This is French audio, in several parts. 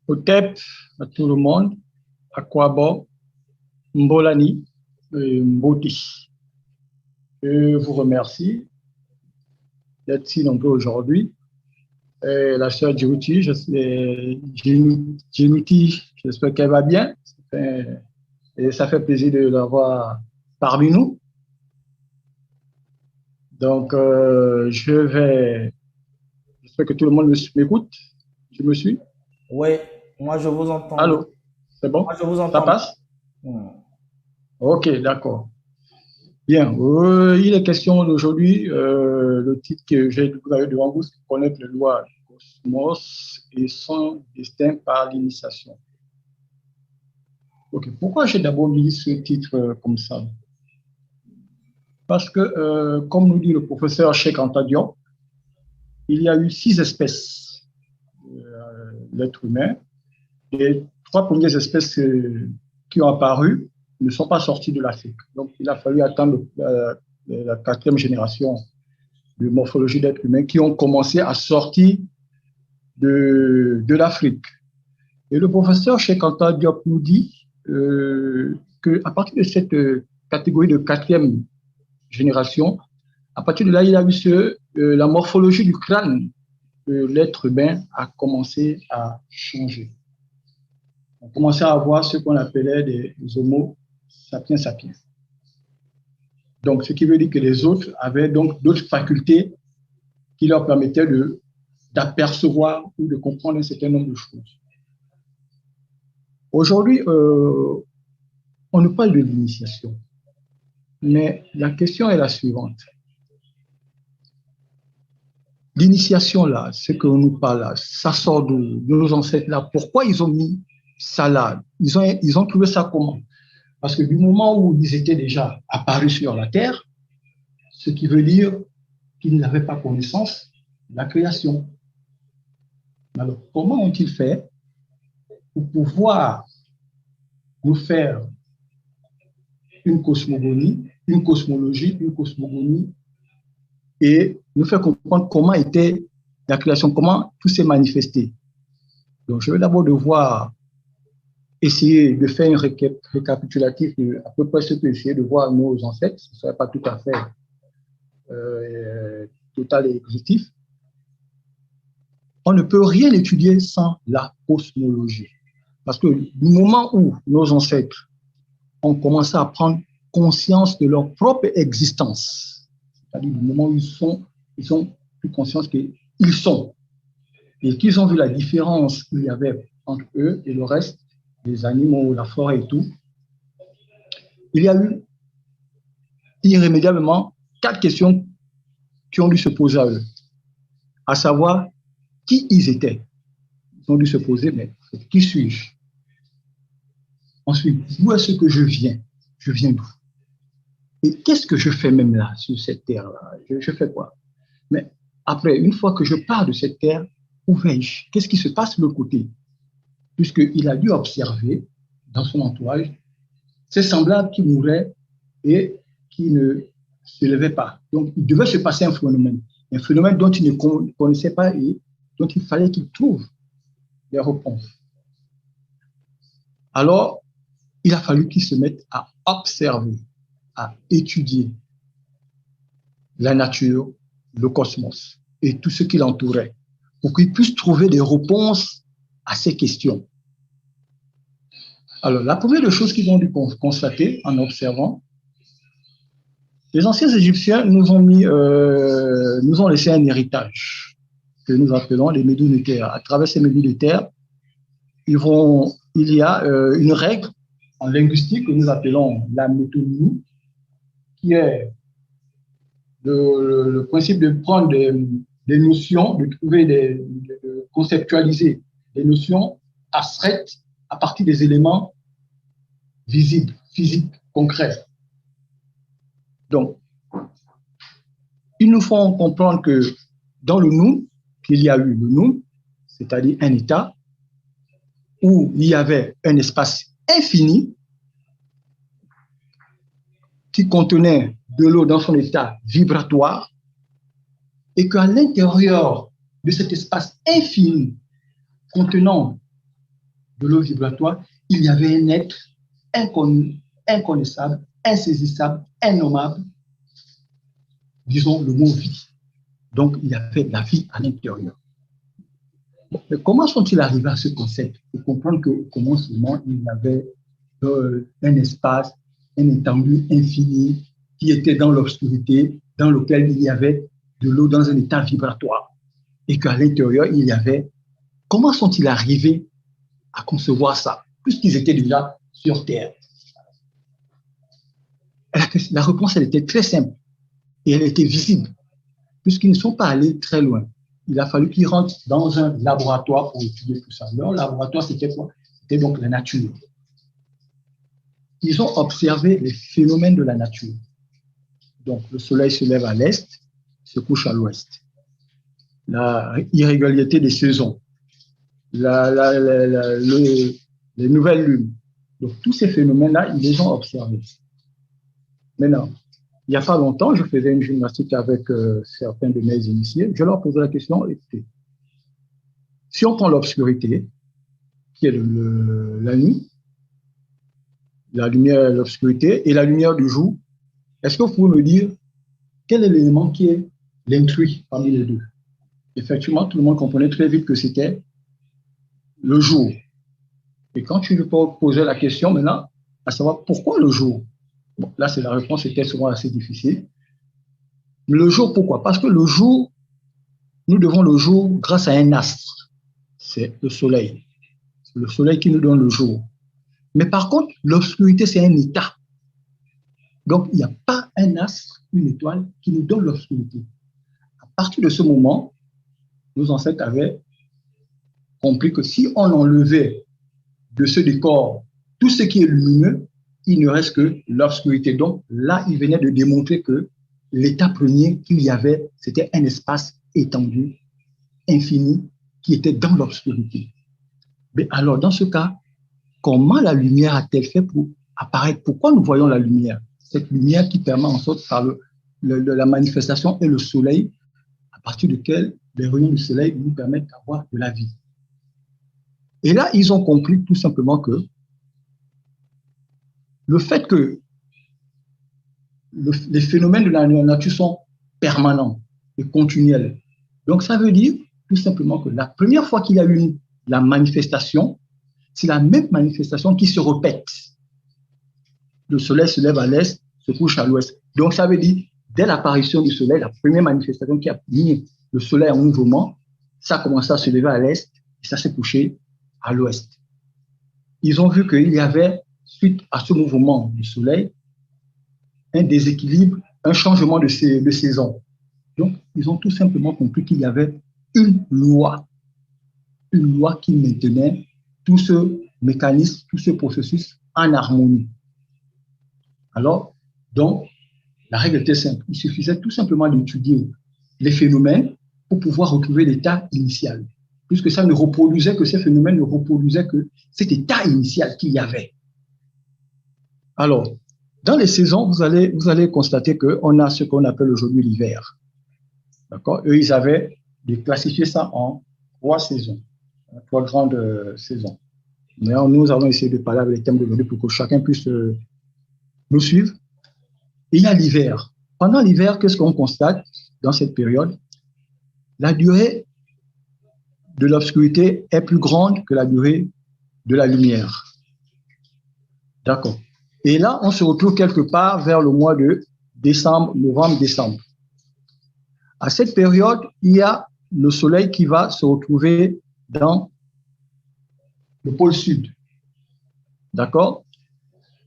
Otep, à tout le monde, Akwabo, Mbolani, Mboti. Je vous remercie d'être si nombreux aujourd'hui. La sœur Djibouti, j'espère qu'elle va bien. Et ça fait plaisir de l'avoir parmi nous. Donc, j'espère que tout le monde m'écoute. Tu me suis? Oui, moi je vous entends bien. Allô? C'est bon? Moi je vous Ça entends bien. passe? Hmm. Ok, d'accord. Bien. Il est question d'aujourd'hui, le titre que j'ai devant vous, c'est connaître les lois du cosmos et son destin par l'initiation. Ok. Pourquoi j'ai d'abord mis ce titre comme ça? Parce que, comme nous dit le professeur Cheikh Anta Diop, il y a eu 6 espèces d'êtres humains. Les 3 premières espèces qui ont apparu ne sont pas sorties de l'Afrique. Donc, il a fallu attendre la 4e génération de morphologie d'êtres humains qui ont commencé à sortir de l'Afrique. Et le professeur Cheikh Anta Diop nous dit qu'à partir de cette catégorie de 4e génération, à partir de là, il a vu la morphologie du crâne de l'être humain a commencé à changer. On commençait à avoir ce qu'on appelait des homo sapiens sapiens. Donc, ce qui veut dire que les autres avaient donc d'autres facultés qui leur permettaient d'apercevoir ou de comprendre un certain nombre de choses. Aujourd'hui, on nous parle de l'initiation, mais la question est la suivante. L'initiation, là, ce que nous parle là, ça sort de nos ancêtres là. Pourquoi ils ont mis ça là? Ils ont trouvé ça comment? Parce que du moment où ils étaient déjà apparus sur la Terre, ce qui veut dire qu'ils n'avaient pas connaissance de la création. Alors, comment ont-ils fait pour pouvoir nous faire une cosmogonie et nous faire comprendre comment était la création, comment tout s'est manifesté? Donc, je vais d'abord devoir essayer de faire un récapitulatif de à peu près ce que j'ai de voir nos ancêtres. Ce ne serait pas tout à fait total et exhaustif. On ne peut rien étudier sans la cosmologie. Parce que du moment où nos ancêtres ont commencé à prendre conscience de leur propre existence, c'est-à-dire du moment où ils ont pris conscience qu'ils sont, et qu'ils ont vu la différence qu'il y avait entre eux et le reste, les animaux, la forêt et tout, il y a eu irrémédiablement 4 questions qui ont dû se poser à eux, à savoir qui ils étaient. Ils ont dû se poser, mais qui suis-je? Ensuite, d'où est-ce que je viens? Je viens d'où? Et qu'est-ce que je fais même là, sur cette terre-là? Je fais quoi? Mais après, une fois que je pars de cette terre, où vais-je? Qu'est-ce qui se passe de l'autre côté? Puisqu'il a dû observer dans son entourage ces semblables qui mouraient et qui ne se levaient pas. Donc, il devait se passer un phénomène dont il ne connaissait pas et dont il fallait qu'il trouve des réponses. Alors, il a fallu qu'il se mette à observer, à étudier la nature, le cosmos et tout ce qui l'entourait pour qu'il puisse trouver des réponses à ces questions. Alors, la première des choses qu'ils ont dû constater en observant, les anciens Égyptiens nous ont laissé un héritage que nous appelons les médules de terre. À travers ces médules de terre, il y a une règle en linguistique que nous appelons la métonymie, qui est le principe de prendre des notions, de conceptualiser des notions abstraites à partir des éléments visibles, physiques, concrets. Donc, ils nous font comprendre que dans le nous, qu'il y a eu le nous, c'est-à-dire un état où il y avait un espace infini qui contenait de l'eau dans son état vibratoire et qu'à l'intérieur de cet espace infini contenant de l'eau vibratoire, il y avait un être inconnu, inconnaissable, insaisissable, innommable, disons le mot vie. Donc, il y avait de la vie à l'intérieur. Mais comment sont-ils arrivés à ce concept? Pour comprendre qu'au commencement, il y avait un espace, une étendue infinie qui était dans l'obscurité, dans lequel il y avait de l'eau dans un état vibratoire. Et qu'à l'intérieur, il y avait... Comment sont-ils arrivés à concevoir ça, puisqu'ils étaient déjà sur Terre? La réponse, elle était très simple et elle était visible, puisqu'ils ne sont pas allés très loin. Il a fallu qu'ils rentrent dans un laboratoire pour étudier tout ça. Leur laboratoire, c'était quoi? C'était donc la nature. Ils ont observé les phénomènes de la nature. Donc, le soleil se lève à l'est, se couche à l'ouest. La irrégularité des saisons, les nouvelles lunes. Donc, tous ces phénomènes-là, ils les ont observés. Maintenant, il n'y a pas longtemps, je faisais une gymnastique avec certains de mes initiés. Je leur posais la question, écoutez, si on prend l'obscurité, qui est la nuit, la lumière, l'obscurité et la lumière du jour, est-ce que vous pouvez me dire quel est l'élément qui est l'intrus parmi les deux? Effectivement, tout le monde comprenait très vite que c'était le jour. Et quand tu lui posais la question maintenant, à savoir pourquoi le jour? Bon, là, la réponse était souvent assez difficile. Mais le jour, pourquoi? Parce que le jour, nous devons le jour grâce à un astre. C'est le soleil. C'est le soleil qui nous donne le jour. Mais par contre, l'obscurité, c'est un état. Donc, il n'y a pas un astre, une étoile qui nous donne l'obscurité. À partir de ce moment, nos ancêtres avaient compris que si on enlevait de ce décor tout ce qui est lumineux, il ne reste que l'obscurité. Donc là, il venait de démontrer que l'état premier qu'il y avait, c'était un espace étendu, infini, qui était dans l'obscurité. Mais alors, dans ce cas, comment la lumière a-t-elle fait pour apparaître? Pourquoi nous voyons la lumière? Cette lumière qui permet en sorte, par la manifestation et le soleil, à partir duquel les rayons du soleil nous permettent d'avoir de la vie. Et là, ils ont compris tout simplement que le fait que les phénomènes de la nature sont permanents et continuels. Donc, ça veut dire tout simplement que la première fois qu'il y a eu la manifestation, c'est la même manifestation qui se répète. Le soleil se lève à l'est, se couche à l'ouest. Donc, ça veut dire, dès l'apparition du soleil, la première manifestation qui a mis le soleil en mouvement, ça a commencé à se lever à l'est et ça s'est couché à l'ouest. Ils ont vu qu'il y avait, suite à ce mouvement du soleil, un déséquilibre, un changement de saison. Donc, ils ont tout simplement compris qu'il y avait une loi qui maintenait tout ce mécanisme, tout ce processus en harmonie. Alors, donc, la règle était simple. Il suffisait tout simplement d'étudier les phénomènes pour pouvoir retrouver l'état initial. Puisque ça ne reproduisait que ces phénomènes ne reproduisaient que cet état initial qu'il y avait. Alors, dans les saisons, vous allez constater qu'on a ce qu'on appelle aujourd'hui l'hiver. D'accord? Eux, ils avaient classifié ça en 3 saisons, 3 grandes saisons. Mais nous allons essayer de parler avec les thèmes d'aujourd'hui pour que chacun puisse nous suivre. Et il y a l'hiver. Pendant l'hiver, qu'est-ce qu'on constate dans cette période? La durée de l'obscurité est plus grande que la durée de la lumière. D'accord. Et là, on se retrouve quelque part vers le mois de décembre, novembre-décembre. À cette période, il y a le soleil qui va se retrouver dans le pôle sud. D'accord?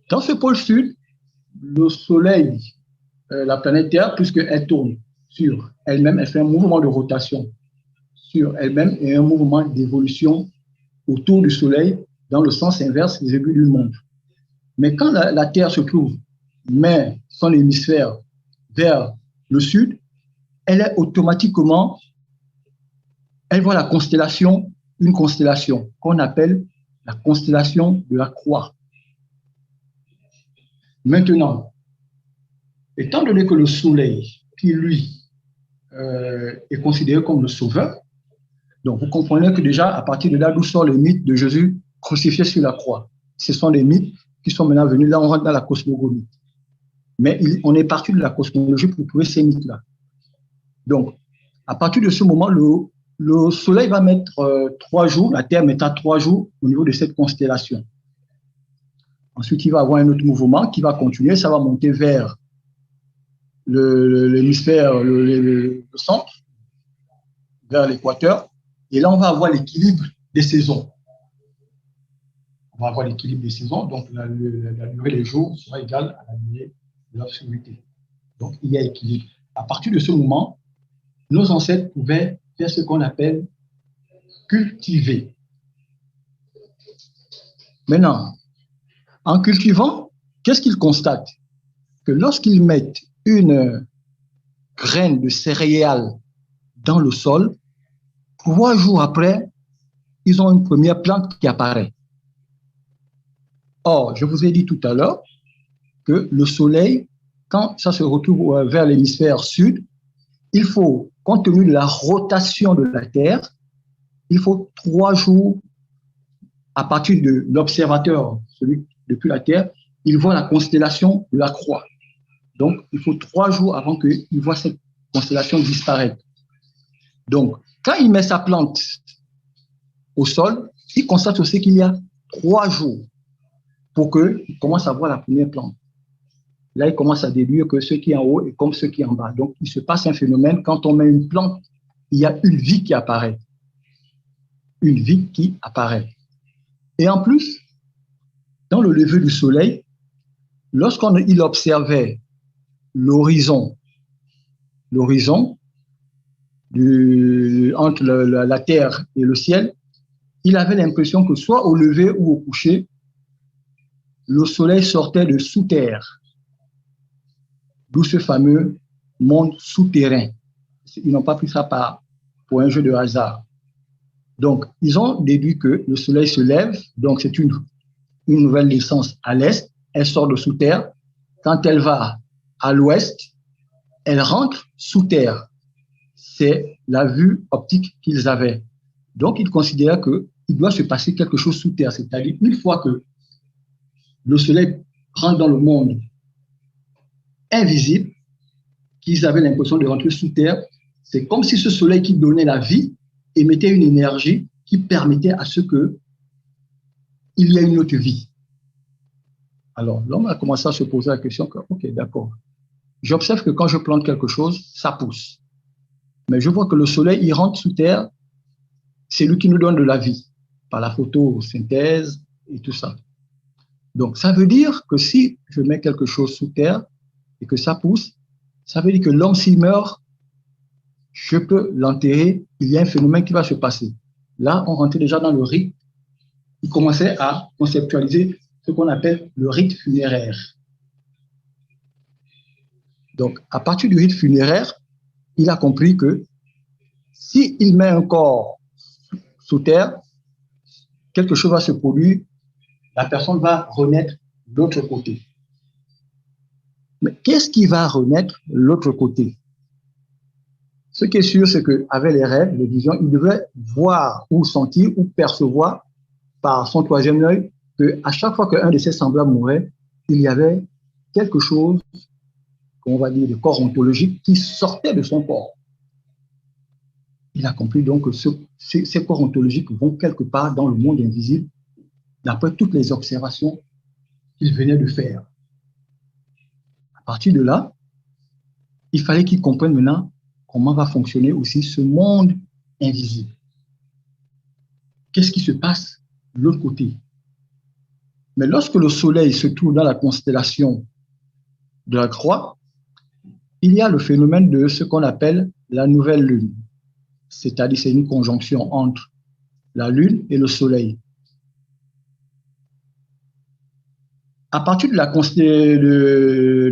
Dans ce pôle sud, le soleil, la planète Terre, puisqu'elle tourne sur elle-même, elle fait un mouvement de rotation sur elle-même et un mouvement d'évolution autour du soleil dans le sens inverse des aiguilles d'une montre. Mais quand la Terre se trouve, met son hémisphère vers le sud, elle est automatiquement, elle voit la constellation, une constellation qu'on appelle la constellation de la Croix. Maintenant, étant donné que le soleil, qui lui est considéré comme le sauveur, donc vous comprenez que déjà, à partir de là d'où sort le mythe de Jésus crucifié sur la croix. Ce sont des mythes qui sont maintenant venus. Là, on rentre dans la cosmogonie. Mais on est parti de la cosmologie pour trouver ces mythes-là. Donc, à partir de ce moment, le Soleil va mettre 3 jours, la Terre mettra 3 jours au niveau de cette constellation. Ensuite, il va avoir un autre mouvement qui va continuer, ça va monter vers l'hémisphère, le centre, vers l'équateur. Et là, on va avoir l'équilibre des saisons. On va avoir l'équilibre des saisons, donc la durée des jours sera égale à la durée de l'obscurité. Donc, il y a équilibre. À partir de ce moment, nos ancêtres pouvaient faire ce qu'on appelle cultiver. Maintenant, en cultivant, qu'est-ce qu'ils constatent? Que lorsqu'ils mettent une graine de céréales dans le sol, 3 jours après, ils ont une première plante qui apparaît. Or, je vous ai dit tout à l'heure que le soleil, quand ça se retrouve vers l'hémisphère sud, il faut, compte tenu de la rotation de la Terre, il faut 3 jours à partir de l'observateur, celui depuis la Terre, il voit la constellation de la Croix. Donc, il faut 3 jours avant qu'il voit cette constellation disparaître. Donc, quand il met sa plante au sol, il constate aussi qu'il y a 3 jours pour qu'il commence à voir la première plante. Là, il commence à déduire que ce qui est en haut est comme ce qui est en bas. Donc, il se passe un phénomène, quand on met une plante, il y a une vie qui apparaît. Une vie qui apparaît. Et en plus, dans le lever du soleil, lorsqu'il observait l'horizon entre la terre et le ciel, il avait l'impression que soit au lever ou au coucher, le soleil sortait de sous terre, d'où ce fameux monde souterrain. Ils n'ont pas pris ça pour un jeu de hasard. Donc, ils ont déduit que le soleil se lève, donc c'est une nouvelle naissance à l'est, elle sort de sous terre. Quand elle va à l'ouest, elle rentre sous terre. C'est la vue optique qu'ils avaient. Donc, ils considéraient qu'il doit se passer quelque chose sous terre, c'est-à-dire une fois que le soleil rentre dans le monde invisible, qu'ils avaient l'impression de rentrer sous terre, c'est comme si ce soleil qui donnait la vie émettait une énergie qui permettait à ce qu'il y ait une autre vie. Alors, l'homme a commencé à se poser la question que, ok, d'accord, j'observe que quand je plante quelque chose, ça pousse. Mais je vois que le soleil, il rentre sous terre, c'est lui qui nous donne de la vie, par la photosynthèse et tout ça. Donc, ça veut dire que si je mets quelque chose sous terre et que ça pousse, ça veut dire que l'homme, s'il meurt, je peux l'enterrer, il y a un phénomène qui va se passer. Là, on rentrait déjà dans le rite. Il commençait à conceptualiser ce qu'on appelle le rite funéraire. Donc, à partir du rite funéraire, il a compris que s'il met un corps sous terre, quelque chose va se produire, la personne va renaître de l'autre côté. Mais qu'est-ce qui va renaître de l'autre côté? Ce qui est sûr, c'est qu'avec les rêves, les visions, il devait voir ou sentir ou percevoir par son troisième œil qu'à chaque fois qu'un de ses semblables mourait, il y avait quelque chose, qu'on va dire, de corps ontologique qui sortait de son corps. Il a compris donc que ces corps ontologiques vont quelque part dans le monde invisible, d'après toutes les observations qu'il venait de faire. À partir de là, il fallait qu'il comprenne maintenant comment va fonctionner aussi ce monde invisible. Qu'est-ce qui se passe de l'autre côté? Mais lorsque le soleil se trouve dans la constellation de la Croix, il y a le phénomène de ce qu'on appelle la nouvelle lune. C'est-à-dire c'est une conjonction entre la lune et le soleil. À partir de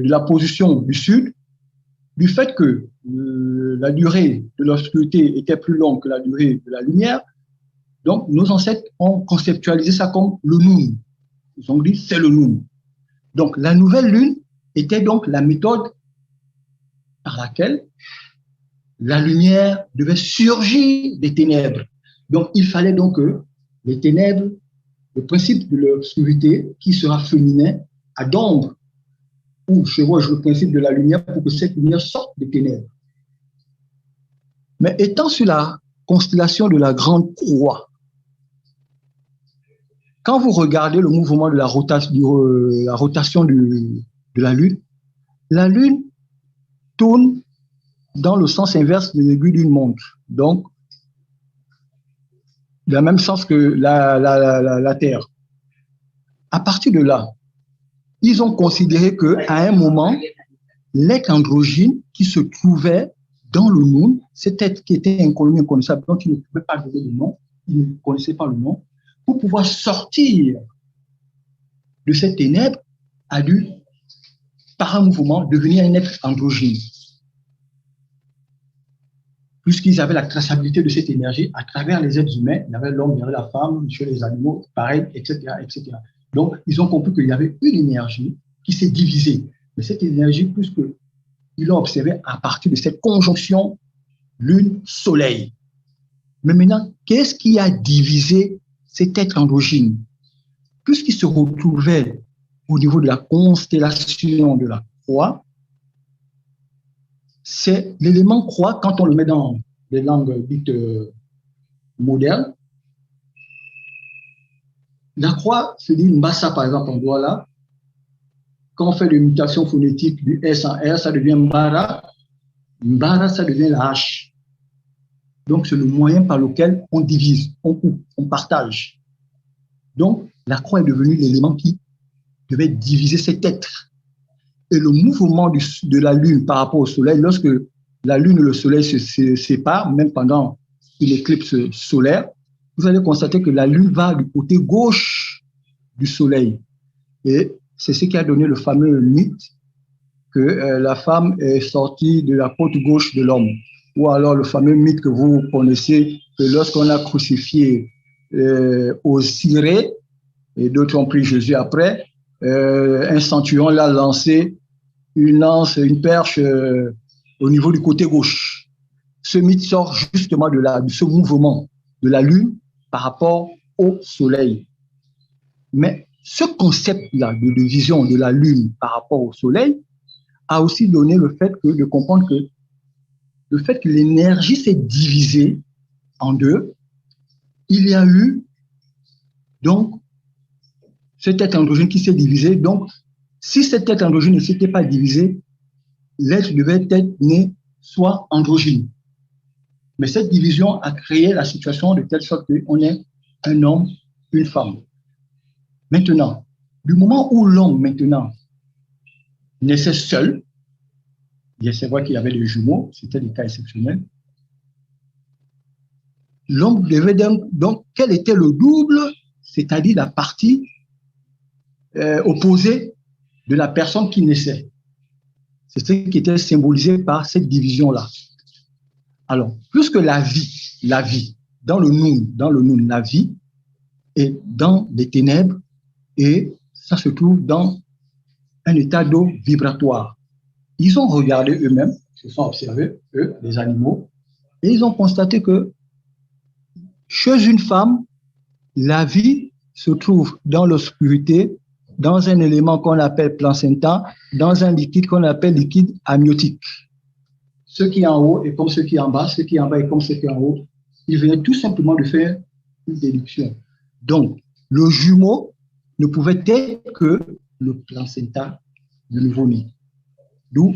la position du sud, du fait que la durée de l'obscurité était plus longue que la durée de la lumière, donc nos ancêtres ont conceptualisé ça comme le noun. Ils ont dit c'est le noun. Donc la nouvelle lune était donc la méthode par laquelle la lumière devait surgir des ténèbres. Donc il fallait donc que les ténèbres le principe de l'obscurité qui sera féminin à d'ombre, où chevauche le principe de la lumière pour que cette lumière sorte des ténèbres. Mais étant sur la constellation de la Grande Croix, quand vous regardez le mouvement de la rotation de la Lune tourne dans le sens inverse de l'aiguille d'une montre. Donc, dans le même sens que la Terre. À partir de là, ils ont considéré qu'à un moment, l'être androgyne qui se trouvait dans le Noun, cet être qui était inconnu, inconnaissable, dont ils ne pouvaient pas donner le nom, ils ne connaissaient pas le nom, pour pouvoir sortir de cette ténèbre, a dû, par un mouvement, devenir un être androgyne. Puisqu'ils avaient la traçabilité de cette énergie à travers les êtres humains, il y avait l'homme, il y avait la femme, chez les animaux, pareil, etc., etc. Donc, ils ont compris qu'il y avait une énergie qui s'est divisée. Mais cette énergie, plus que ils l'ont observé à partir de cette conjonction Lune-Soleil. Mais maintenant, qu'est-ce qui a divisé cet être androgyne? Puisqu'il se retrouvait au niveau de la constellation de la Croix, c'est l'élément Croix, quand on le met dans les langues dites modernes. La Croix se dit Mbassa, par exemple, en Douala. Quand on fait des mutations phonétiques du S en R, ça devient Mbara. Mbara, ça devient la H. Donc, c'est le moyen par lequel on divise, on coupe, on partage. Donc, la croix est devenue l'élément qui devait diviser cet être. Et le mouvement de la Lune par rapport au Soleil, lorsque la Lune et le Soleil se séparent, même pendant une éclipse solaire, vous allez constater que la Lune va du côté gauche du Soleil. Et c'est ce qui a donné le fameux mythe que la femme est sortie de la côte gauche de l'homme. Ou alors le fameux mythe que vous connaissez, que lorsqu'on a crucifié au Cyrée, et d'autres ont pris Jésus après, un centurion l'a lancé une lance, une perche au niveau du côté gauche. Ce mythe sort justement de ce mouvement de la Lune par rapport au Soleil. Mais ce concept-là de vision de la Lune par rapport au Soleil a aussi donné de comprendre que le fait que l'énergie s'est divisée en deux, il y a eu donc cet être androgyne qui s'est divisé. Donc, si cet être androgyne ne s'était pas divisé, l'être devait être né soit androgyne. Mais cette division a créé la situation de telle sorte qu'on est un homme, une femme. Maintenant, du moment où l'homme maintenant naissait seul, c'est vrai qu'il y avait des jumeaux, c'était des cas exceptionnels, l'homme devait donc, quel était le double, c'est-à-dire la partie opposée de la personne qui naissait. C'est ce qui était symbolisé par cette division-là. Alors, plus que la vie, dans le noun, la vie est dans les ténèbres et ça se trouve dans un état d'eau vibratoire. Ils ont regardé eux-mêmes, se sont observés, eux, les animaux, et ils ont constaté que chez une femme, la vie se trouve dans l'obscurité, dans un élément qu'on appelle placenta, dans un liquide qu'on appelle liquide amniotique. Ce qui est en haut est comme ce qui est en bas, ce qui est en bas est comme ce qui est en haut. Il venait tout simplement de faire une déduction. Donc, le jumeau ne pouvait être que le placenta du nouveau-né. D'où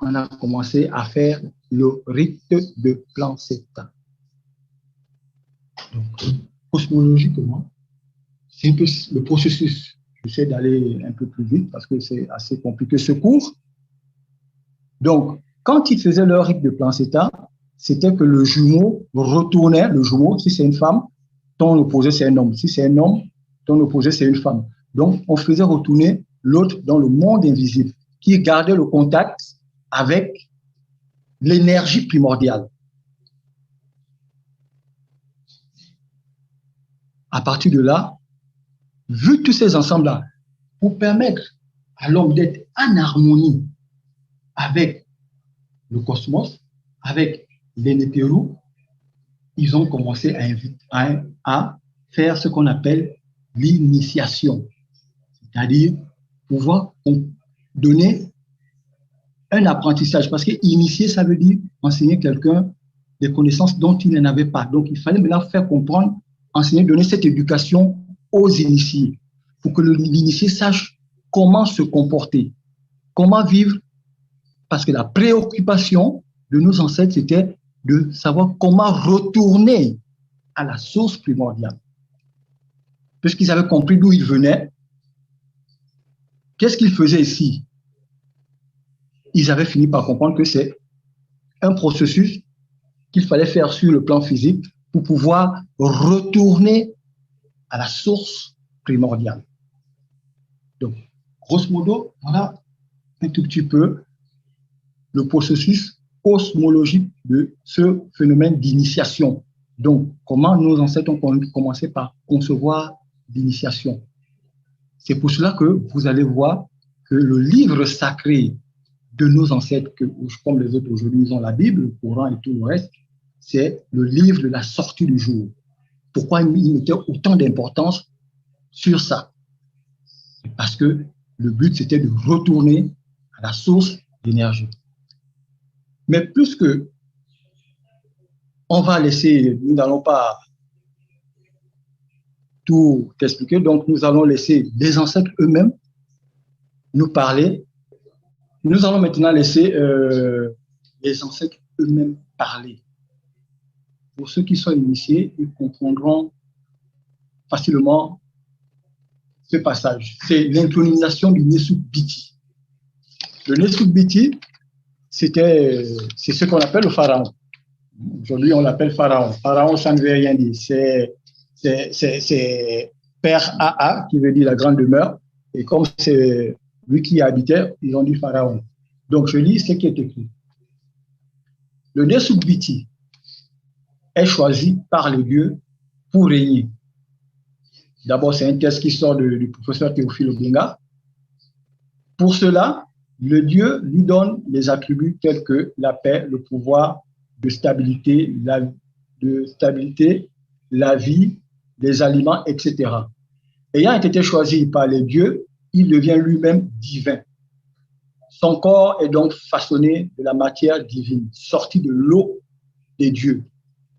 on a commencé à faire le rite de placenta. Donc, cosmologiquement, c'est un peu le processus. J'essaie d'aller un peu plus vite parce que c'est assez compliqué ce cours. Donc, quand ils faisaient leur rite de placenta, c'était que le jumeau retournait, le jumeau, si c'est une femme, ton opposé c'est un homme. Si c'est un homme, ton opposé c'est une femme. Donc, on faisait retourner l'autre dans le monde invisible, qui gardait le contact avec l'énergie primordiale. À partir de là, vu tous ces ensembles-là, pour permettre à l'homme d'être en harmonie avec le cosmos, avec les Nétérous, ils ont commencé à faire ce qu'on appelle l'initiation, c'est-à-dire pouvoir donner un apprentissage, parce que initier, ça veut dire enseigner quelqu'un des connaissances dont il n'en avait pas. Donc, il fallait maintenant faire comprendre, enseigner, donner cette éducation aux initiés, pour que l'initié sache comment se comporter, comment vivre, parce que la préoccupation de nos ancêtres, c'était de savoir comment retourner à la source primordiale. Puisqu'ils avaient compris d'où ils venaient, qu'est-ce qu'ils faisaient ici? Ils avaient fini par comprendre que c'est un processus qu'il fallait faire sur le plan physique pour pouvoir retourner à la source primordiale. Donc, grosso modo, voilà un tout petit peu le processus cosmologique de ce phénomène d'initiation. Donc, comment nos ancêtres ont commencé par concevoir l'initiation. C'est pour cela que vous allez voir que le livre sacré de nos ancêtres, comme les autres aujourd'hui, ils ont la Bible, le Coran et tout le reste, c'est le livre de la sortie du jour. Pourquoi ils mettaient autant d'importance sur ça? Parce que le but, c'était de retourner à la source d'énergie. Mais plus que on va laisser, nous n'allons pas tout expliquer, donc nous allons laisser les ancêtres eux-mêmes nous parler. Nous allons maintenant laisser les ancêtres eux-mêmes parler. Pour ceux qui sont initiés, ils comprendront facilement ce passage. C'est l'intronisation du Nesut-Biti. Le Nesut-Biti, c'est ce qu'on appelle le pharaon. Aujourd'hui, on l'appelle pharaon. Pharaon, ça ne veut rien dire. C'est Père AA, qui veut dire la grande demeure. Et comme c'est lui qui y habitait, ils ont dit pharaon. Donc, je lis ce qui est écrit. Le Nesut-Biti est choisi par les dieux pour régner. D'abord, c'est un texte qui sort du professeur Théophile Obenga. Pour cela, le Dieu lui donne les attributs tels que la paix, le pouvoir, de stabilité, la vie, les aliments, etc. Ayant été choisi par les dieux, il devient lui-même divin. Son corps est donc façonné de la matière divine, sorti de l'eau des dieux.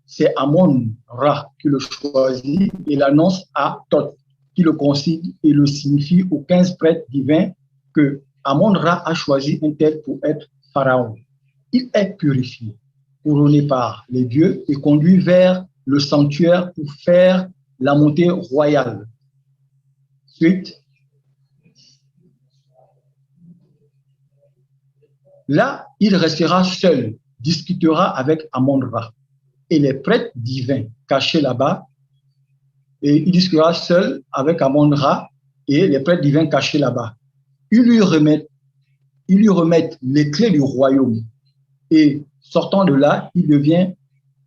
C'est Amon-Ra qui le choisit et l'annonce à Thoth, qui le consigne et le signifie aux 15 prêtres divins que Amon-Ra a choisi un tel pour être pharaon. Il est purifié, couronné par les dieux et conduit vers le sanctuaire pour faire la montée royale. Suite. Là, il restera seul, discutera avec Amon-Ra. Et les prêtres divins cachés là-bas, et il discutera seul avec Amon-Ra et les prêtres divins cachés là-bas. Ils lui remettent les clés du royaume. Et sortant de là, il devient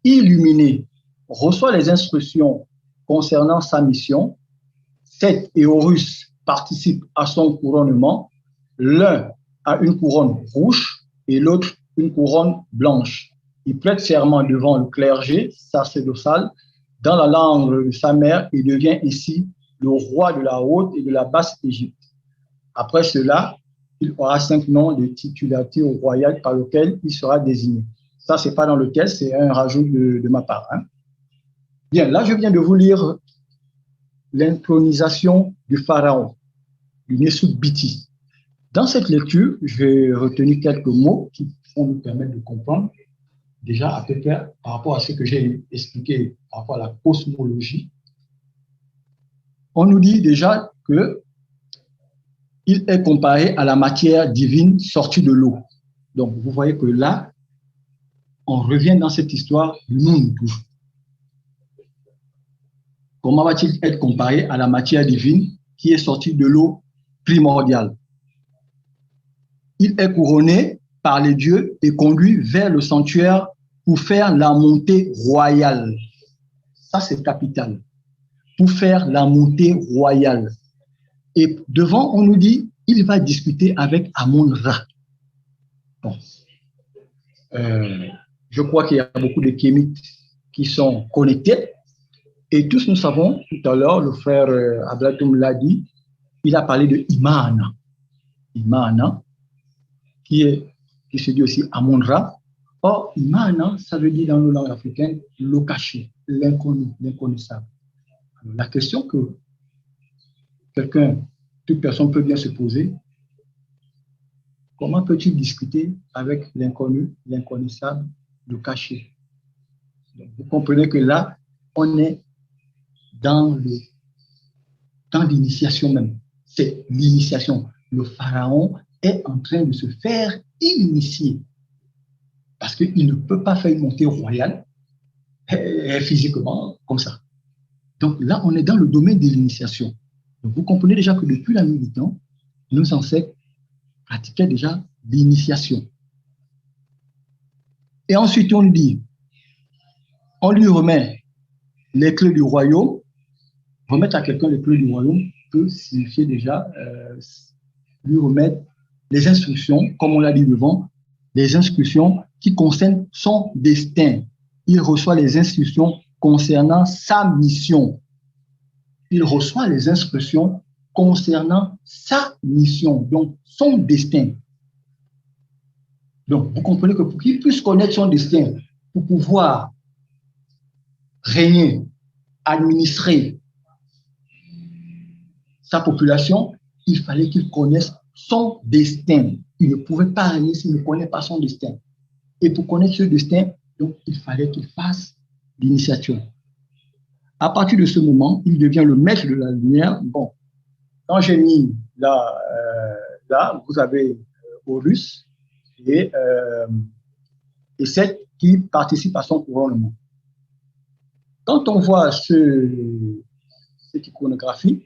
illuminé, reçoit les instructions concernant sa mission. Seth et Horus participent à son couronnement. L'un a une couronne rouge et l'autre une couronne blanche. Il prête serment devant le clergé sacerdotal dans la langue de sa mère et devient ainsi le roi de la haute et de la basse Égypte. Après cela, il aura 5 noms de titulature royale par lesquels il sera désigné. Ça, ce n'est pas dans le texte, c'est un rajout de ma part. Hein. Bien, là, je viens de vous lire l'intronisation du pharaon, du Nesut-Biti. Dans cette lecture, j'ai retenu quelques mots qui vont nous permettre de comprendre déjà à peu près par rapport à ce que j'ai expliqué par rapport à la cosmologie. On nous dit déjà que il est comparé à la matière divine sortie de l'eau. Donc, vous voyez que là, on revient dans cette histoire du monde. Comment va-t-il être comparé à la matière divine qui est sortie de l'eau primordiale? Il est couronné par les dieux et conduit vers le sanctuaire pour faire la montée royale. Ça, c'est capital. Pour faire la montée royale. Et devant, on nous dit, il va discuter avec Amon-Ra. Bon. Je crois qu'il y a beaucoup de kémites qui sont connectés. Et tous nous savons, tout à l'heure, le frère Ablatoum l'a dit, il a parlé de Imana. Imana, qui se dit aussi Amon-Ra. Or, Imana, ça veut dire dans le langue africaine le caché, l'inconnu, l'inconnaissable. La question que toute personne peut bien se poser, comment peux-tu discuter avec l'inconnu, l'inconnaissable, le caché? Donc, vous comprenez que là, on est dans l'initiation même. C'est l'initiation. Le pharaon est en train de se faire initier parce qu'il ne peut pas faire une montée royale physiquement comme ça. Donc là, on est dans le domaine de l'initiation. Donc vous comprenez déjà que depuis la nuit du temps, nos ancêtres pratiquaient déjà l'initiation. Et ensuite, on lui remet les clés du royaume. Remettre à quelqu'un les clés du royaume peut signifier déjà lui remettre les instructions, comme on l'a dit devant, les instructions qui concernent son destin. Il reçoit les instructions concernant sa mission. Il reçoit les instructions concernant sa mission, donc son destin. Donc, vous comprenez que pour qu'il puisse connaître son destin, pour pouvoir régner, administrer sa population, il fallait qu'il connaisse son destin. Il ne pouvait pas régner s'il ne connaît pas son destin. Et pour connaître ce destin, donc, il fallait qu'il fasse l'initiation. À partir de ce moment, il devient le maître de la lumière. Bon, quand j'ai mis là, vous avez Horus et Seth qui participent à son couronnement. Quand on voit cette iconographie,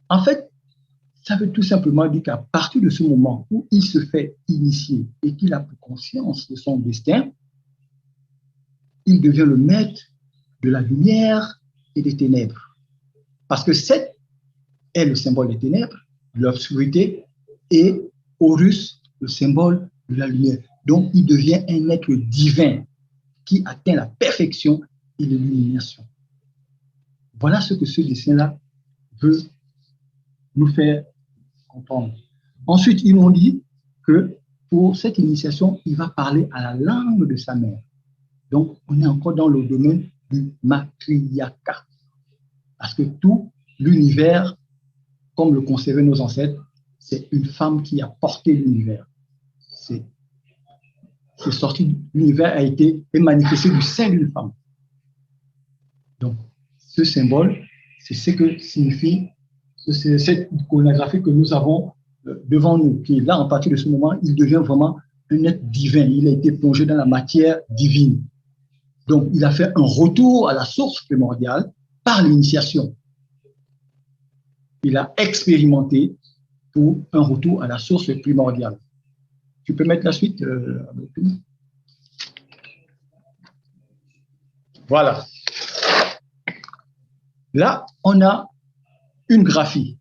en fait, ça veut tout simplement dire qu'à partir de ce moment où il se fait initier et qu'il a pris conscience de son destin, il devient le maître de la lumière et des ténèbres. Parce que Seth est le symbole des ténèbres, de l'obscurité, et Horus, le symbole de la lumière. Donc, il devient un être divin qui atteint la perfection et l'illumination. Voilà ce que ce dessin-là veut nous faire comprendre. Ensuite, ils m'ont dit que pour cette initiation, il va parler à la langue de sa mère. Donc, on est encore dans le domaine du matriarcat. Parce que tout l'univers, comme le concevaient nos ancêtres, c'est une femme qui a porté l'univers. C'est sorti, l'univers est manifesté du sein d'une femme. Donc, ce symbole, c'est ce que signifie cette iconographie que nous avons devant nous, qui est là, à partir de ce moment, il devient vraiment un être divin. Il a été plongé dans la matière divine. Donc, il a fait un retour à la source primordiale par l'initiation. Il a expérimenté pour un retour à la source primordiale. Tu peux mettre la suite Voilà. Là, on a une graphie.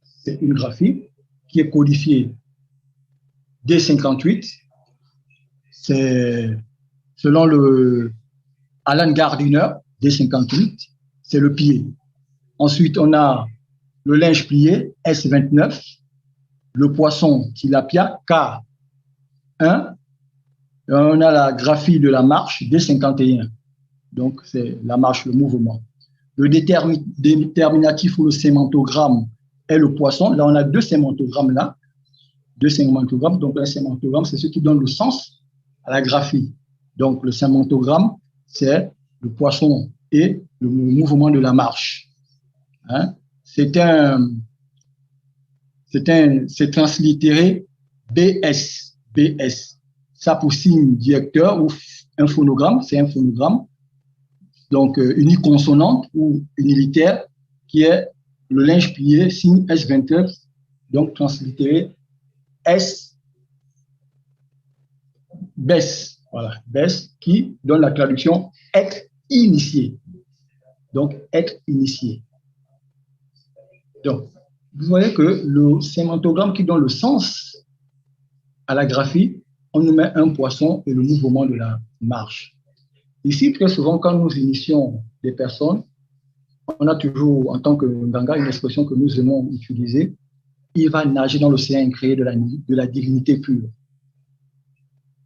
C'est une graphie qui est codifiée D58. C'est selon le Alan Gardiner, D58, c'est le pied. Ensuite, on a le linge plié, S29, le poisson tilapia, K1. On a la graphie de la marche, D51. Donc, c'est la marche, le mouvement. Le déterminatif ou le sémantogramme est le poisson. Là, on a deux sémantogrammes là. Deux sémantogrammes. Donc, un sémantogramme, c'est ce qui donne le sens à la graphie. Donc, le sémantogramme, c'est le poisson et le mouvement de la marche. Hein? C'est translittéré BS. BS. Ça pour signe directeur ou un phonogramme, c'est un phonogramme. Donc, uniconsonante ou unilitaire, qui est le linge plié, signe S29, donc translittéré S, BES, voilà, BES, qui donne la traduction être initié. Donc, être initié. Donc, vous voyez que le sémantogramme qui donne le sens à la graphie, on nous met un poisson et le mouvement de la marche. Ici, très souvent, quand nous initions des personnes, on a toujours, en tant que Nganga, une expression que nous aimons utiliser. Il va nager dans l'océan et créer de la divinité pure.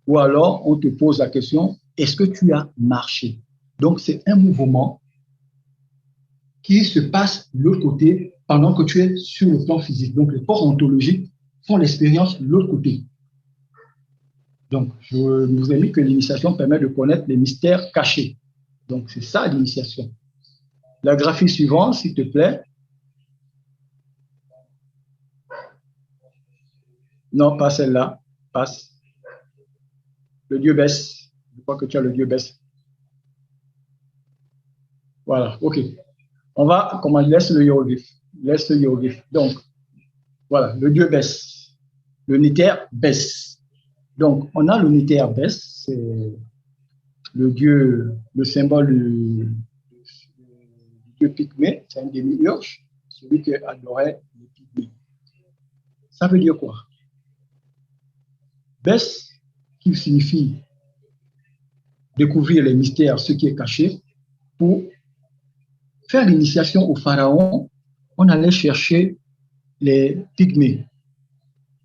Ou alors, on te pose la question, est-ce que tu as marché? Donc, c'est un mouvement qui se passe de l'autre côté pendant que tu es sur le plan physique. Donc, les corps ontologiques font l'expérience de l'autre côté. Donc, je vous ai mis que l'initiation permet de connaître les mystères cachés. Donc, c'est ça l'initiation. La graphie suivante, s'il te plaît. Non, pas celle-là. Passe. Le dieu baisse. Je crois que tu as le dieu baisse. Voilà, OK. On va, comment, laisse le hiéroglyphe. Laisse le hiéroglyphe. Donc, voilà, le dieu baisse. Le néther baisse. Donc, on a le néther baisse, c'est le dieu, le symbole du dieu Pygmée, c'est un démiurge, celui qui adorait les Pygmées. Ça veut dire quoi? Bess, qui signifie découvrir les mystères, ce qui est caché. Pour faire l'initiation au pharaon, on allait chercher les Pygmées.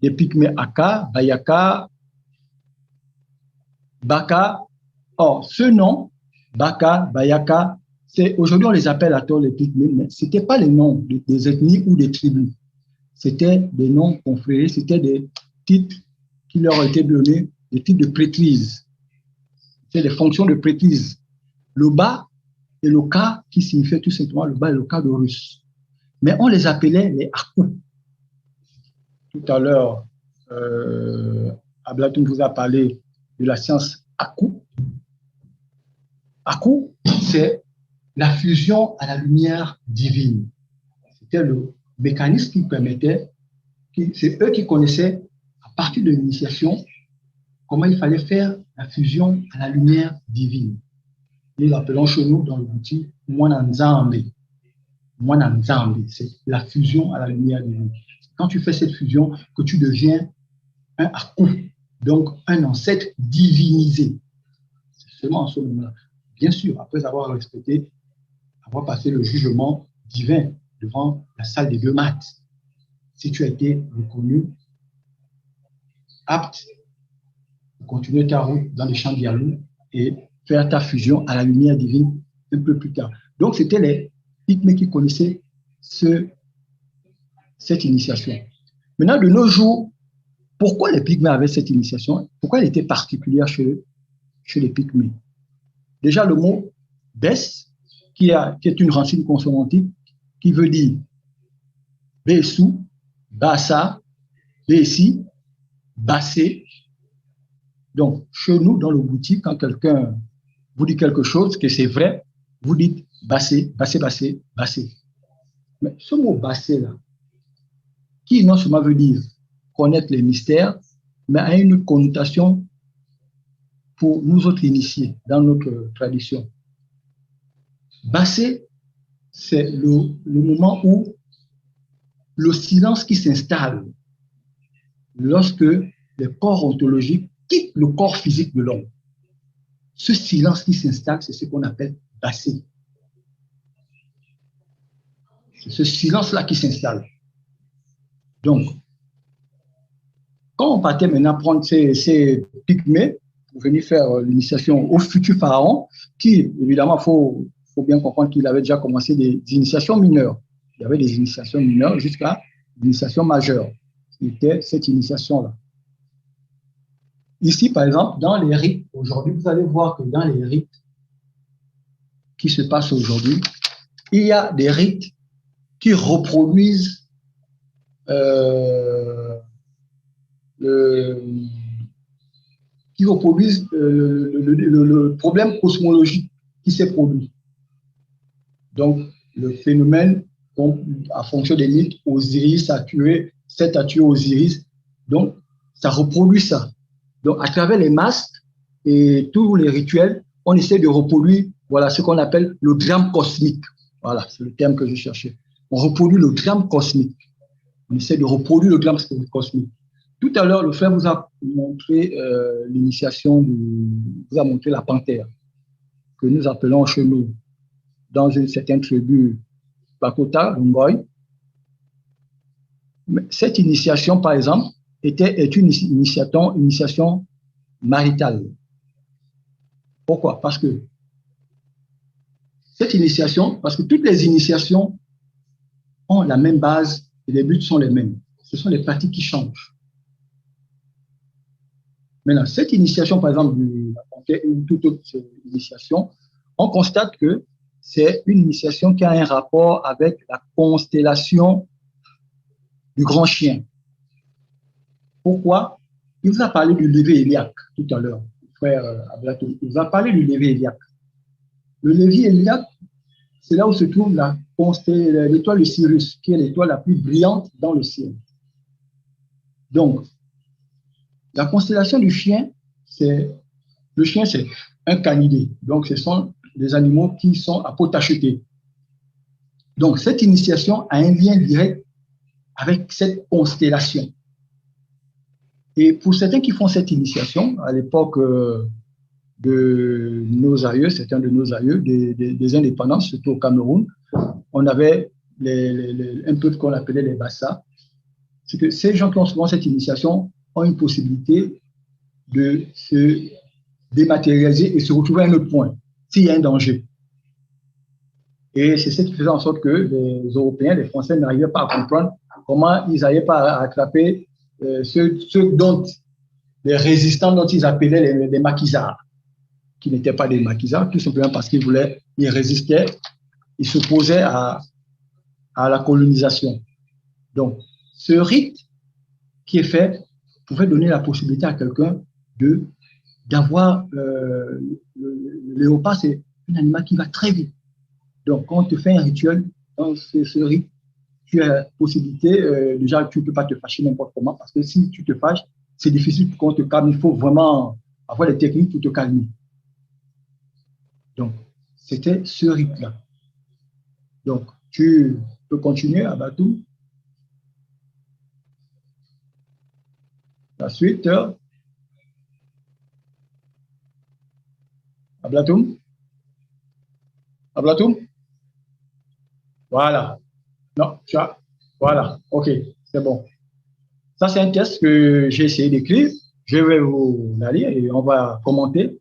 Les Pygmées Aka, Bayaka, Baka. Or, ce nom, Baka, Bayaka, aujourd'hui on les appelle à tort les Pygmées, mais ce n'étaient pas les noms des ethnies ou des tribus. C'était des noms confrérés, c'était des titres qui leur ont été donnés, des titres de prêtrise. C'est des fonctions de prêtrise. Le bas et le ka, qui signifiait tout simplement le bas et le ka de russe. Mais on les appelait les Akou. Tout à l'heure, Ablaton vous a parlé de la science Akou. Akou, c'est la fusion à la lumière divine. C'était le mécanisme qui permettait, c'est eux qui connaissaient, à partir de l'initiation, comment il fallait faire la fusion à la lumière divine. Nous l'appelons chez nous dans le outil Mwananzambe. Mwananzambe, c'est la fusion à la lumière divine. Quand tu fais cette fusion, que tu deviens un Akou, donc un ancêtre divinisé. C'est seulement en ce moment-là. Bien sûr, après avoir respecté, avoir passé le jugement divin devant la salle des deux maths, si tu as été reconnu apte à continuer ta route dans les champs d'Yalou et faire ta fusion à la lumière divine un peu plus tard. Donc, c'était les Pygmées qui connaissaient cette initiation. Maintenant, de nos jours, pourquoi les Pygmées avaient cette initiation? Pourquoi elle était particulière chez les Pygmées? Déjà, le mot « bess », qui est une racine consonantique, qui veut dire « bessou »,« bassa »,« bessi »,« bassé ». Donc, chez nous, dans le boutique, quand quelqu'un vous dit quelque chose, que c'est vrai, vous dites « bassé »,« bassé »,« bassé »,« bassé ». Mais ce mot « bassé » là, qui non seulement veut dire connaître les mystères, mais a une connotation pour nous autres initiés dans notre tradition. Bassé, c'est le moment où le silence qui s'installe lorsque les corps ontologiques quittent le corps physique de l'homme. Ce silence qui s'installe, c'est ce qu'on appelle bassé. C'est ce silence-là qui s'installe. Donc, quand on partait maintenant prendre ces Pygmées pour venir faire l'initiation au futur pharaon, qui, évidemment, faut bien comprendre qu'il avait déjà commencé des initiations mineures. Il y avait des initiations mineures jusqu'à l'initiation majeure. C'était cette initiation-là. Ici, par exemple, dans les rites, aujourd'hui, vous allez voir que dans les rites qui se passent aujourd'hui, il y a des rites qui reproduisent le problème cosmologique qui s'est produit. Donc, le phénomène, en fonction des mythes, Osiris a tué Osiris. Donc, ça reproduit ça. Donc, à travers les masques et tous les rituels, on essaie de reproduire, voilà, ce qu'on appelle le drame cosmique. Voilà, c'est le terme que je cherchais. On reproduit le drame cosmique. On essaie de reproduire le drame cosmique. Tout à l'heure, le frère vous a montré l'initiation, vous a montré la panthère. que nous appelons chez nous, dans une certaine tribu, Bakota, Lumboy. Cette initiation, par exemple, est une initiation maritale. Pourquoi? Parce que toutes les initiations ont la même base et les buts sont les mêmes. Ce sont les pratiques qui changent. Maintenant, cette initiation, par exemple, ou toute autre initiation, on constate que c'est une initiation qui a un rapport avec la constellation du grand chien. Pourquoi? Il vous a parlé du lever héliaque tout à l'heure, frère Ablato. Il vous a parlé du lever héliaque. Le lever héliaque, c'est là où se trouve l'étoile de Sirius, qui est l'étoile la plus brillante dans le ciel. Donc, la constellation du chien, le chien, c'est un canidé. Donc, ce sont des animaux qui sont à peau tachetée. Donc, cette initiation a un lien direct avec cette constellation. Et pour certains qui font cette initiation, à l'époque de nos aïeux, certains de nos aïeux, des indépendances, surtout au Cameroun, on avait un peu ce qu'on appelait les Bassa. C'est que ces gens qui ont souvent cette initiation ont une possibilité de se dématérialiser et se retrouver à un autre point, s'il y a un danger. Et c'est ce qui faisait en sorte que les Européens, les Français n'arrivaient pas à comprendre comment ils n'arrivaient pas à attraper les résistants dont ils appelaient les maquisards, qui n'étaient pas des maquisards, tout simplement parce ils résistaient, ils s'opposaient à la colonisation. Donc, ce rite qui est fait pouvait donner la possibilité à quelqu'un d'avoir le léopard, c'est un animal qui va très vite. Donc, quand on te fait un rituel dans ce rite, tu as la possibilité, déjà, tu ne peux pas te fâcher n'importe comment, parce que si tu te fâches, c'est difficile pour qu'on te calme. Il faut vraiment avoir des techniques pour te calmer. Donc, c'était ce rite-là. Donc, tu peux continuer, Abatou. La suite, Ablatoum. Ablatoum. Voilà. Non, tu as. Voilà. OK, c'est bon. Ça, c'est un test que j'ai essayé d'écrire. Je vais vous la lire et on va commenter.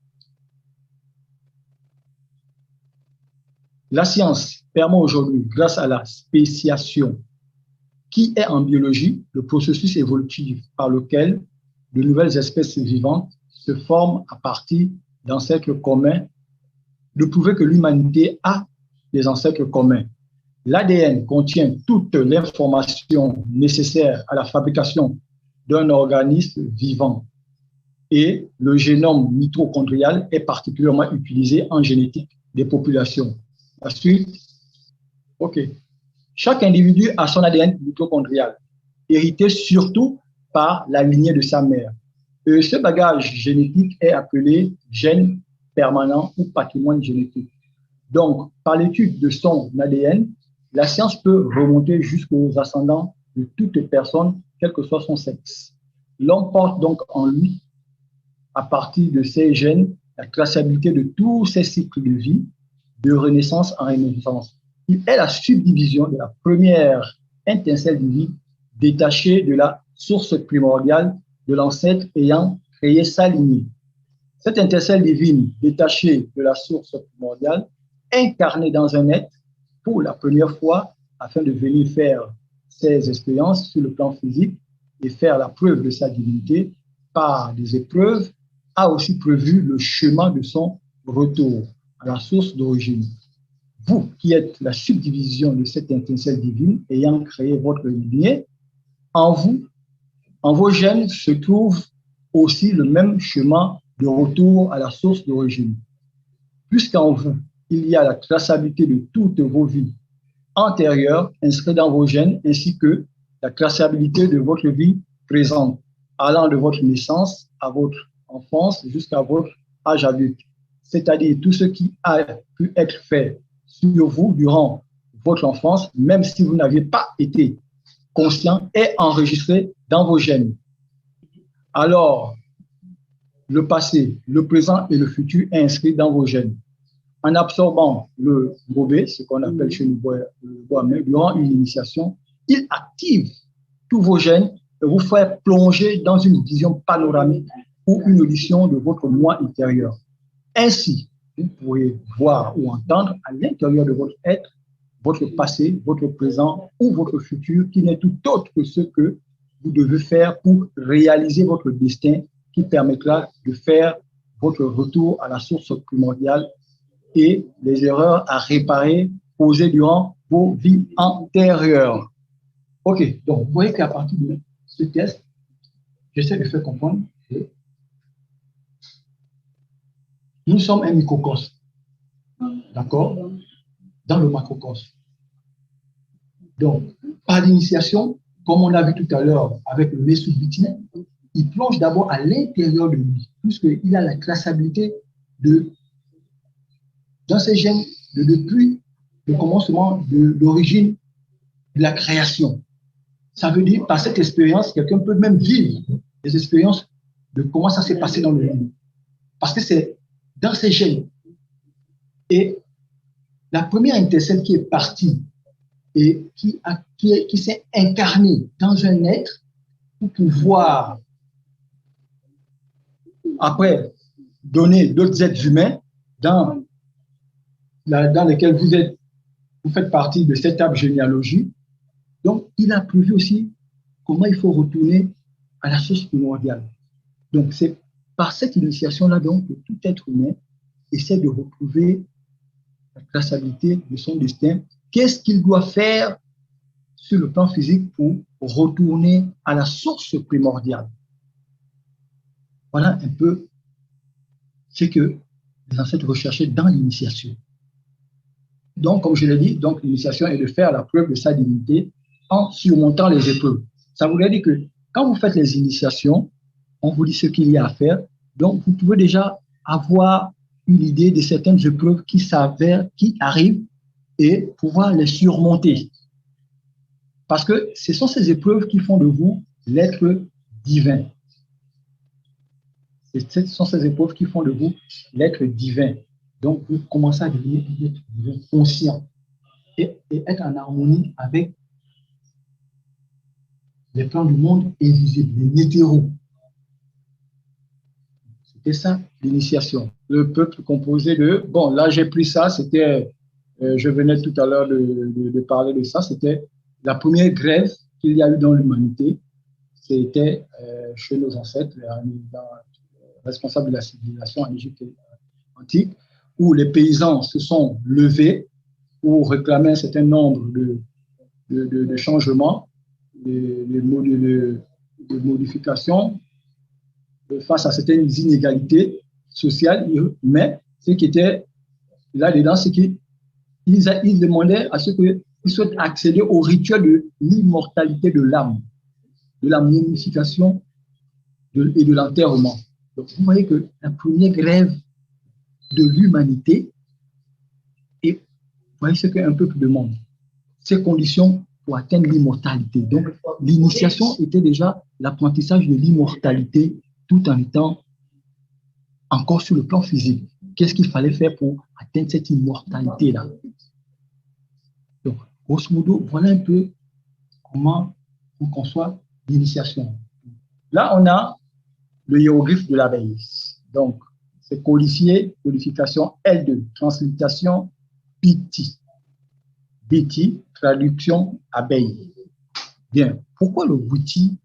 La science permet aujourd'hui, grâce à la spéciation, qui est en biologie le processus évolutif par lequel de nouvelles espèces vivantes se forment à partir d'ancêtres communs, de prouver que l'humanité a des ancêtres communs. L'ADN contient toute l'information nécessaire à la fabrication d'un organisme vivant et le génome mitochondrial est particulièrement utilisé en génétique des populations. La suite, OK. Chaque individu a son ADN mitochondrial, hérité surtout par la lignée de sa mère. Et ce bagage génétique est appelé gène permanent ou patrimoine génétique. Donc, par l'étude de son ADN, la science peut remonter jusqu'aux ascendants de toute personne, quel que soit son sexe. L'homme porte donc en lui, à partir de ces gènes, la traçabilité de tous ses cycles de vie, de renaissance en renaissance. Il est la subdivision de la première étincelle de vie détachée de la source primordiale de l'ancêtre ayant créé sa lignée. Cette étincelle divine détachée de la source primordiale, incarnée dans un être pour la première fois afin de venir faire ses expériences sur le plan physique et faire la preuve de sa divinité par des épreuves, a aussi prévu le chemin de son retour à la source d'origine. Vous qui êtes la subdivision de cette étincelle divine ayant créé votre lignée, en vous, en vos gènes se trouve aussi le même chemin de retour à la source d'origine. Puisqu'en vous, il y a la traçabilité de toutes vos vies antérieures inscrites dans vos gènes, ainsi que la traçabilité de votre vie présente, allant de votre naissance à votre enfance jusqu'à votre âge adulte. C'est-à-dire tout ce qui a pu être fait sur vous durant votre enfance, même si vous n'aviez pas été conscient, est enregistré dans vos gènes. Alors, le passé, le présent et le futur est inscrit dans vos gènes. en absorbant le bobé, ce qu'on appelle chez nous le bois, mais durant une initiation, il active tous vos gènes et vous fait plonger dans une vision panoramique ou une audition de votre moi intérieur. Ainsi, vous pourrez voir ou entendre à l'intérieur de votre être votre passé, votre présent ou votre futur qui n'est tout autre que ce que vous devez faire pour réaliser votre destin qui permettra de faire votre retour à la source primordiale et les erreurs à réparer posées durant vos vies antérieures. OK, donc vous voyez qu'à partir de ce test, j'essaie de faire comprendre que nous sommes un microcosme, d'accord, dans le macrocosme. Donc, par l'initiation, comme on l'a vu tout à l'heure avec le Mesubiti, il plonge d'abord à l'intérieur de lui, puisqu'il a la traçabilité dans ses gènes depuis le commencement de l'origine de la création. Ça veut dire, par cette expérience, quelqu'un peut même vivre des expériences de comment ça s'est passé dans le monde. Parce que c'est dans ses gènes. Et la première intercelle qui est partie et qui s'est incarnée dans un être pour pouvoir, après, donner d'autres êtres humains dans lesquels vous faites partie de cette arbre généalogie. Donc, il a prévu aussi comment il faut retourner à la source primordiale. Donc, c'est par cette initiation-là donc que tout être humain essaie de retrouver la traçabilité de son destin. Qu'est-ce qu'il doit faire sur le plan physique pour retourner à la source primordiale? Voilà un peu ce que les ancêtres recherchaient dans l'initiation. Donc, comme je l'ai dit, donc l'initiation est de faire la preuve de sa divinité en surmontant les épreuves. Ça voudrait dire que quand vous faites les initiations, on vous dit ce qu'il y a à faire. Donc, vous pouvez déjà avoir une idée de certaines épreuves qui s'avèrent, qui arrivent et pouvoir les surmonter. Parce que ce sont ces épreuves qui font de vous l'être divin. Ce sont ces épreuves qui font de vous l'être divin. Donc, vous commencez à devenir un être divin conscient et être en harmonie avec les plans du monde invisibles, les météoraux. C'était ça, l'initiation. Le peuple composé de... Bon, là, j'ai pris ça, c'était... je venais tout à l'heure de parler de ça, c'était la première grève qu'il y a eu dans l'humanité. C'était chez nos ancêtres, responsables de la civilisation en Égypte antique, où les paysans se sont levés pour réclamer un certain nombre de changements, de modifications face à certaines inégalités sociales, mais ce qui était là-dedans, c'est qu'ils demandaient à ceux qui souhaitent accéder au rituel de l'immortalité de l'âme, de la momification et de l'enterrement. Donc, vous voyez que la première grève de l'humanité, et vous voyez ce qu'un peuple demande, ces conditions pour atteindre l'immortalité. Donc, l'initiation était déjà l'apprentissage de l'immortalité tout en étant encore sur le plan physique. Qu'est-ce qu'il fallait faire pour atteindre cette immortalité-là? Donc, grosso modo, voilà un peu comment on conçoit l'initiation. Là, on a le hiéroglyphe de l'abeille. Donc, c'est codifié, codification L2, translitation Biti. Biti, traduction abeille. Bien, pourquoi le Bouti,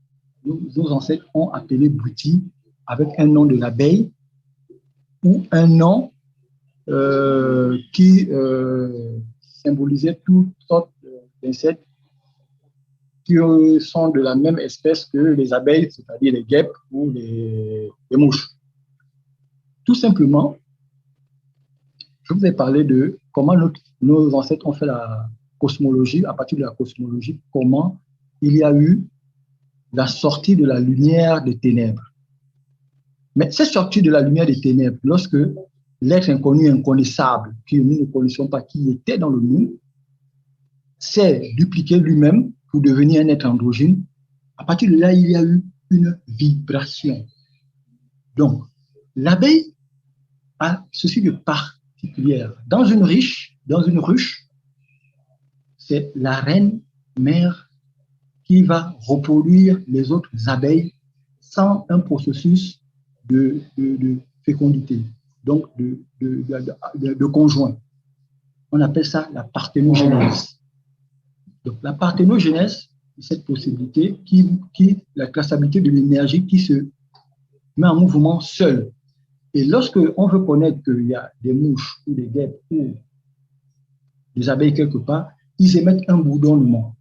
nos ancêtres ont appelé Bouti avec un nom de l'abeille ou un nom qui symbolisait toutes sortes d'insectes qui sont de la même espèce que les abeilles, c'est-à-dire les guêpes ou les mouches. Tout simplement, je vous ai parlé de comment nos ancêtres ont fait la cosmologie, à partir de la cosmologie, comment il y a eu la sortie de la lumière des ténèbres. Mais cette sortie de la lumière des ténèbres, lorsque l'être inconnu, inconnaissable, que nous ne connaissons pas, qui était dans le nous, s'est dupliqué lui-même pour devenir un être androgyne, à partir de là, il y a eu une vibration. Donc, l'abeille a ceci de particulière. Dans une ruche, c'est la reine mère qui va reproduire les autres abeilles sans un processus de fécondité, donc de conjoint. On appelle ça la parthénogenèse. Donc, la parthénogenèse, c'est cette possibilité la traçabilité de l'énergie qui se met en mouvement seule. Et lorsque on veut connaître qu'il y a des mouches ou des guêpes ou des abeilles quelque part, ils émettent un bourdonnement.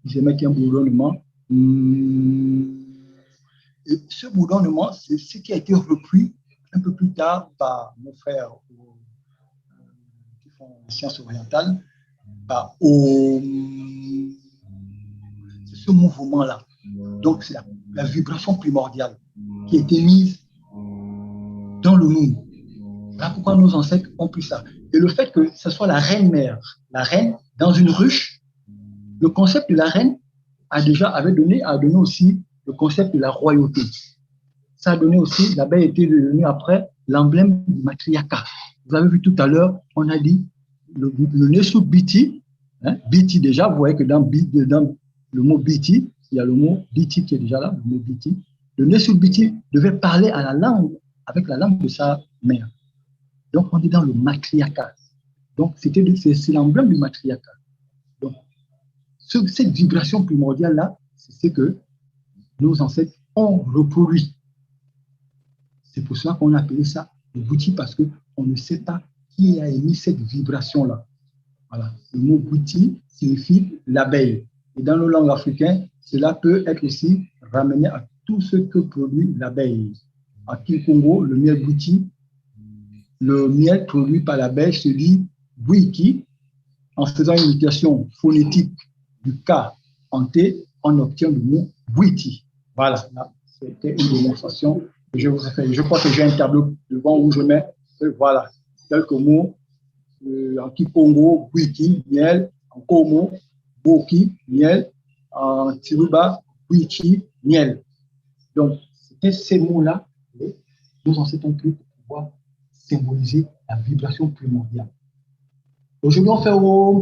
Et ce bourdonnement, c'est ce qui a été repris un peu plus tard par nos frères qui font sciences orientales. C'est ce mouvement-là. Donc, c'est la vibration primordiale qui a été mise dans le nous. Voilà pourquoi nos ancêtres ont pris ça. Et le fait que ce soit la reine-mère, la reine dans une ruche, le concept de la reine a donné aussi le concept de la royauté. Ça a donné aussi, l'abeille était devenue après l'emblème du matriarcat. Vous avez vu tout à l'heure, on a dit le Nesut Biti, Biti déjà, vous voyez que dans le mot Biti, il y a le mot Biti qui est déjà là, le mot Biti. Le Nesut Biti devait parler avec la langue de sa mère. Donc, on est dans le matriarcat. Donc, c'est l'emblème du matriarcat. Donc, cette vibration primordiale-là, c'est ce que nos ancêtres ont reproduit. C'est pour cela qu'on a appelé ça le bouti, parce qu'on ne sait pas qui a émis cette vibration-là. Voilà. Le mot bouti signifie l'abeille. Et dans nos langues africaines, cela peut être aussi ramené à tout ce que produit l'abeille. À Kikongo, le miel bouti, le miel produit par l'abeille se dit bouiki. En faisant une imitation phonétique du K en T, on obtient le mot bouiti. Voilà, c'était une démonstration que je vous ai fait. Je crois que j'ai un tableau devant où je mets, voilà, quelques mots. En Kikongo, bouiki, miel. En Komo, boki, miel. En Tiruba, bouiki, miel. Donc, c'était ces mots-là que nos ancêtres ont pris pour pouvoir symboliser la vibration primordiale. Aujourd'hui, on fait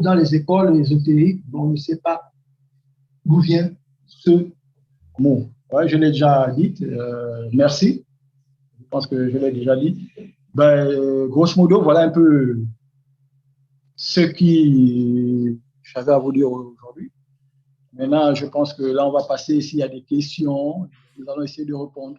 dans les écoles ésotériques, on ne sait pas d'où vient ce mot. Ouais, je l'ai déjà dit, merci. Je pense que je l'ai déjà dit. Grosso modo, voilà un peu ce que j'avais à vous dire aujourd'hui. Maintenant, je pense que là, on va passer, s'il y a des questions, nous allons essayer de répondre.